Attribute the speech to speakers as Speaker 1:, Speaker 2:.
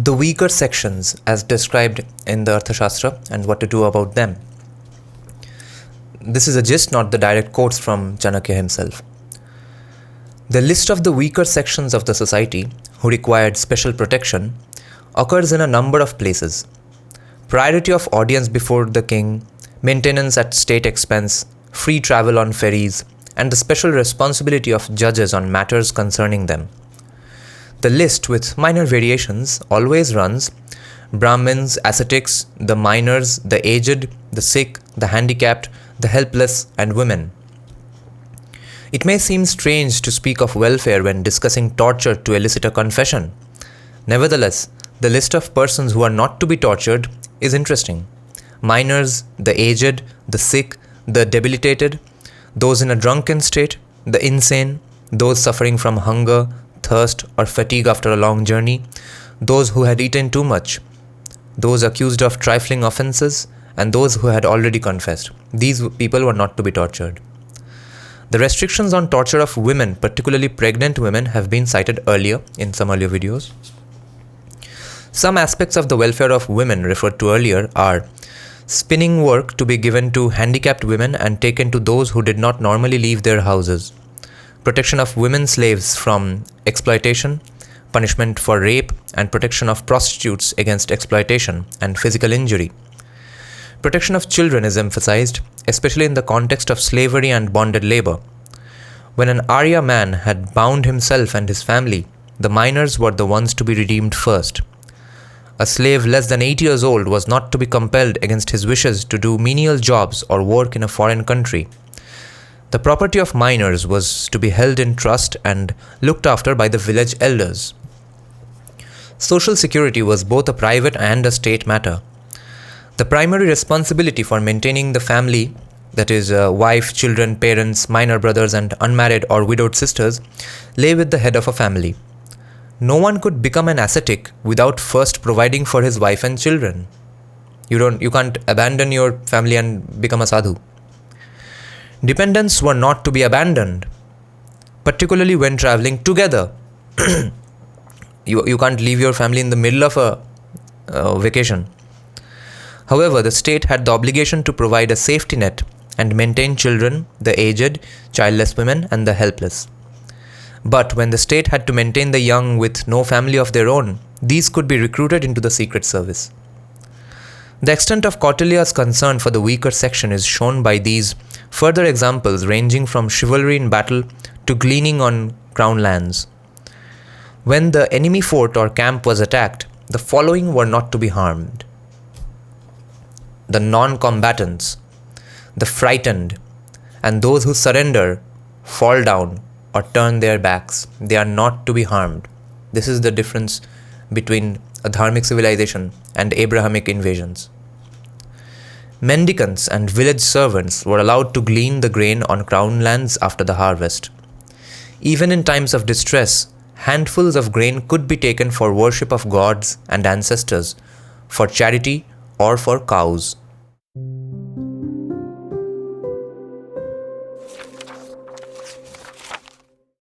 Speaker 1: the weaker sections as described in the Arthashastra and what to do about them. This is a gist, not the direct quotes from Chanakya himself. The list of the weaker sections of the society who required special protection occurs in a number of places. Priority of audience before the king, maintenance at state expense, free travel on ferries, and the special responsibility of judges on matters concerning them. The list, with minor variations, always runs Brahmins, ascetics, the minors, the aged, the sick, the handicapped, the helpless, and women. It may seem strange to speak of welfare when discussing torture to elicit a confession. Nevertheless, the list of persons who are not to be tortured is interesting. Minors, the aged, the sick, the debilitated, those in a drunken state, the insane, those suffering from hunger, thirst, or fatigue after a long journey, those who had eaten too much, those accused of trifling offenses, and those who had already confessed. These people were not to be tortured. The restrictions on torture of women, particularly pregnant women, have been cited earlier in some earlier videos. Some aspects of the welfare of women referred to earlier are spinning work to be given to handicapped women and taken to those who did not normally leave their houses, protection of women slaves from exploitation, punishment for rape, and protection of prostitutes against exploitation and physical injury. Protection of children is emphasized, especially in the context of slavery and bonded labor. When an Arya man had bound himself and his family, the minors were the ones to be redeemed first. A slave less than 8 years old was not to be compelled against his wishes to do menial jobs or work in a foreign country. The property of minors was to be held in trust and looked after by the village elders. Social security was both a private and a state matter. The primary responsibility for maintaining the family, that is, wife, children, parents, minor brothers, and unmarried or widowed sisters, lay with the head of a family. No one could become an ascetic without first providing for his wife and children. You can't abandon your family and become a sadhu. Dependents were not to be abandoned, particularly when traveling together. You can't leave your family in the middle of a vacation. However, the state had the obligation to provide a safety net and maintain children, the aged, childless women, and the helpless. But when the state had to maintain the young with no family of their own, these could be recruited into the secret service. The extent of Kautilya's concern for the weaker section is shown by these further examples ranging from chivalry in battle to gleaning on crown lands. When the enemy fort or camp was attacked, the following were not to be harmed: the non-combatants, the frightened, and those who surrender, fall down, or turn their backs. They are not to be harmed. This is the difference between a dharmic civilization and Abrahamic invasions. Mendicants and village servants were allowed to glean the grain on crown lands after the harvest. Even in times of distress, handfuls of grain could be taken for worship of gods and ancestors, for charity, or for cows.